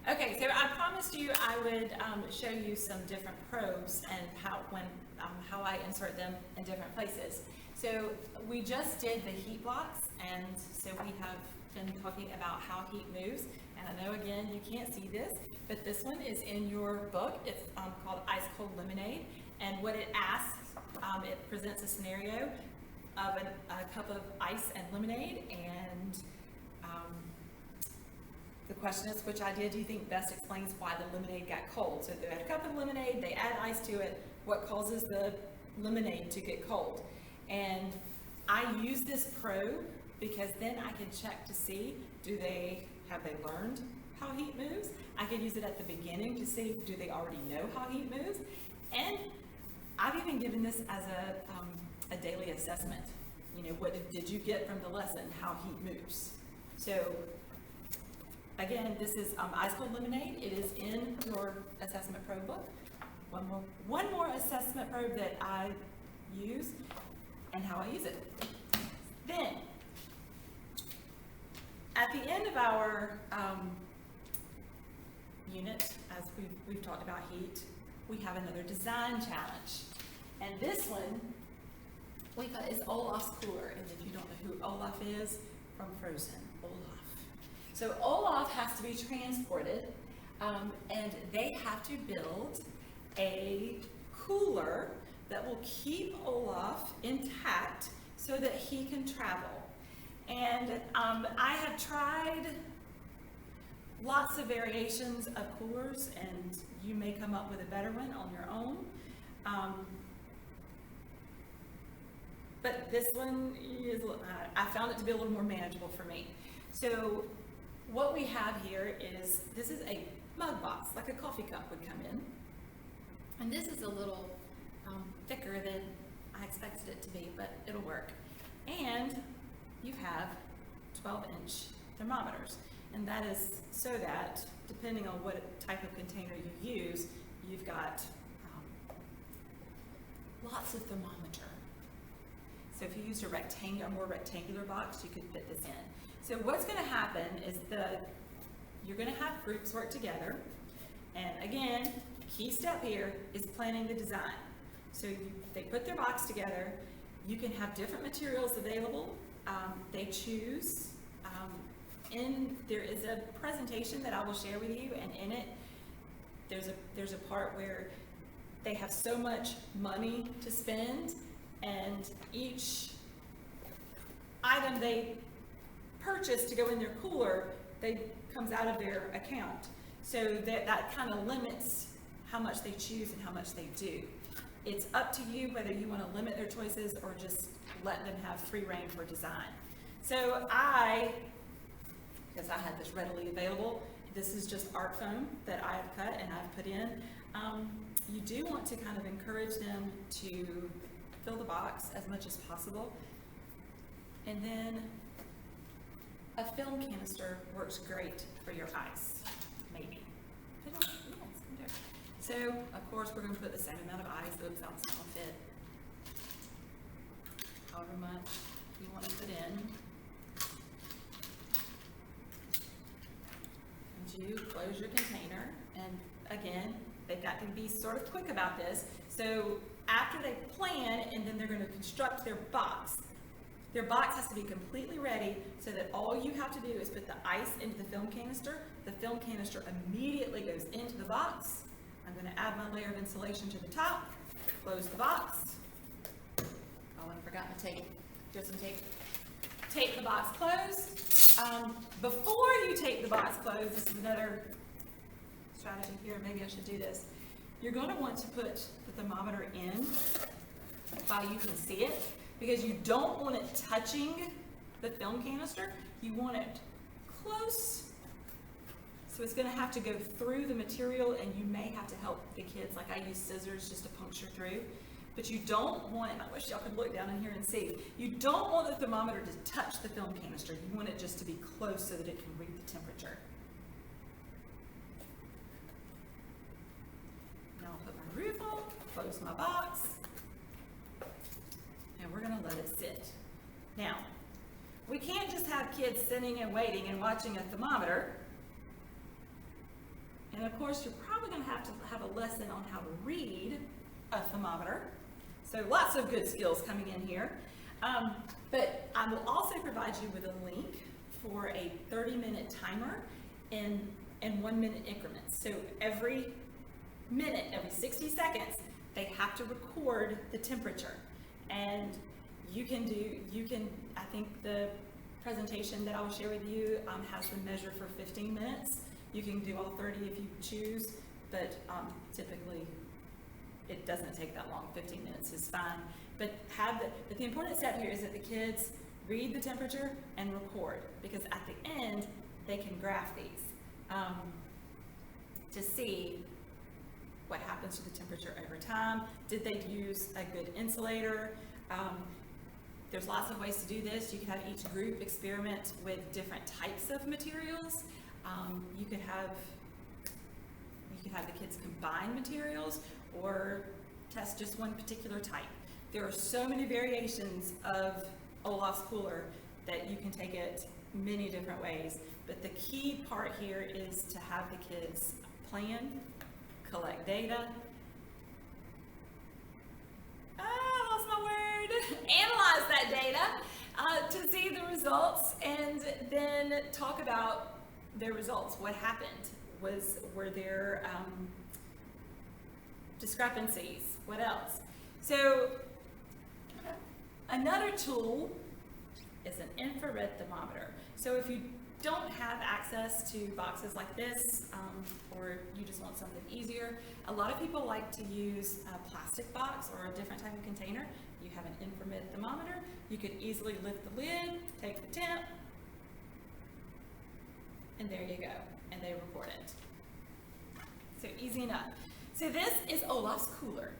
Okay, so I promised you I would show you some different probes and how I insert them in different places. So we just did the heat blocks, and so we have been talking about how heat moves. And I know, again, you can't see this, but this one is in your book. It's called Ice Cold Lemonade. And what it asks, it presents a scenario of a cup of ice and lemonade, and the question is, which idea do you think best explains why the lemonade got cold? So they had a cup of lemonade, they add ice to it. What causes the lemonade to get cold? And I use this probe because then I can check to see, have they learned how heat moves? I can use it at the beginning to see, do they already know how heat moves? And I've even given this as a daily assessment. You know, what did you get from the lesson, how heat moves? So again, this is Ice Cold Lemonade. It is in your assessment probe book. One more assessment probe that I use and how I use it. Then, at the end of our unit, as we've talked about heat, we have another design challenge. And this one is Olaf's cooler. And if you don't know who Olaf is, from Frozen, Olaf. So Olaf has to be transported, and they have to build a cooler that will keep Olaf intact so that he can travel. And I have tried lots of variations of coolers, and you may come up with a better one on your own. But this one is, I found it to be a little more manageable for me. So what we have here is, this is a mug box, like a coffee cup would come in. And this is a little thicker than I expected it to be, but it'll work. And you have 12-inch thermometers. And that is so that, depending on what type of container you use, you've got lots of thermometer. So if you used a more rectangular box, you could fit this in. So what's going to happen is you're going to have groups work together. And again, key step here is planning the design. So they put their box together. You can have different materials available. They choose. There is a presentation that I will share with you, and in it, there's a part where they have so much money to spend, and each item they purchase to go in their cooler, comes out of their account. So that kind of limits how much they choose and how much they do. It's up to you whether you want to limit their choices or just let them have free reign for design. So because I had this readily available, this is just art foam that I have cut and I've put in. You do want to kind of encourage them to fill the box as much as possible. And then a film canister works great for your ice, maybe. So, of course, we're going to put the same amount of ice. Oops, that's not going to fit. However much you want to put in. And you close your container. And again, they've got to be sort of quick about this. So after they plan, and then they're going to construct their box. Their box has to be completely ready so that all you have to do is put the ice into the film canister. The film canister immediately goes into the box. I'm going to add my layer of insulation to the top, close the box. Oh, and I forgot my tape. There's some tape. Tape the box closed. Before you tape the box closed, this is another strategy here. Maybe I should do this. You're going to want to put the thermometer in while you can see it, because you don't want it touching the film canister. You want it close. So it's going to have to go through the material, and you may have to help the kids. Like I use scissors just to puncture through. But you don't want, and I wish y'all could look down in here and see, you don't want the thermometer to touch the film canister. You want it just to be close so that it can read the temperature. Now I'll put my roof on, close my box, and we're going to let it sit. Now, we can't just have kids sitting and waiting and watching a thermometer. And of course, you're probably going to have a lesson on how to read a thermometer. So lots of good skills coming in here. But I will also provide you with a link for a 30-minute timer in 1 minute increments. So every minute, every 60 seconds, they have to record the temperature. And I think the presentation that I'll share with you has the measure for 15 minutes. You can do all 30 if you choose, but typically it doesn't take that long. 15 minutes is fine. But the important step here is that the kids read the temperature and record, because at the end they can graph these to see what happens to the temperature over time. Did they use a good insulator? There's lots of ways to do this. You can have each group experiment with different types of materials. You could have the kids combine materials or test just one particular type. There are so many variations of Olaf's cooler that you can take it many different ways. But the key part here is to have the kids plan, collect data, analyze that data to see the results, and then talk about their results. What happened? Were there discrepancies? What else? So another tool is an infrared thermometer. So if you don't have access to boxes like this, or you just want something easier, a lot of people like to use a plastic box or a different type of container. You have an infrared thermometer. You could easily lift the lid, take the temp, and there you go, and they record it. So easy enough. So this is Olaf's cooler.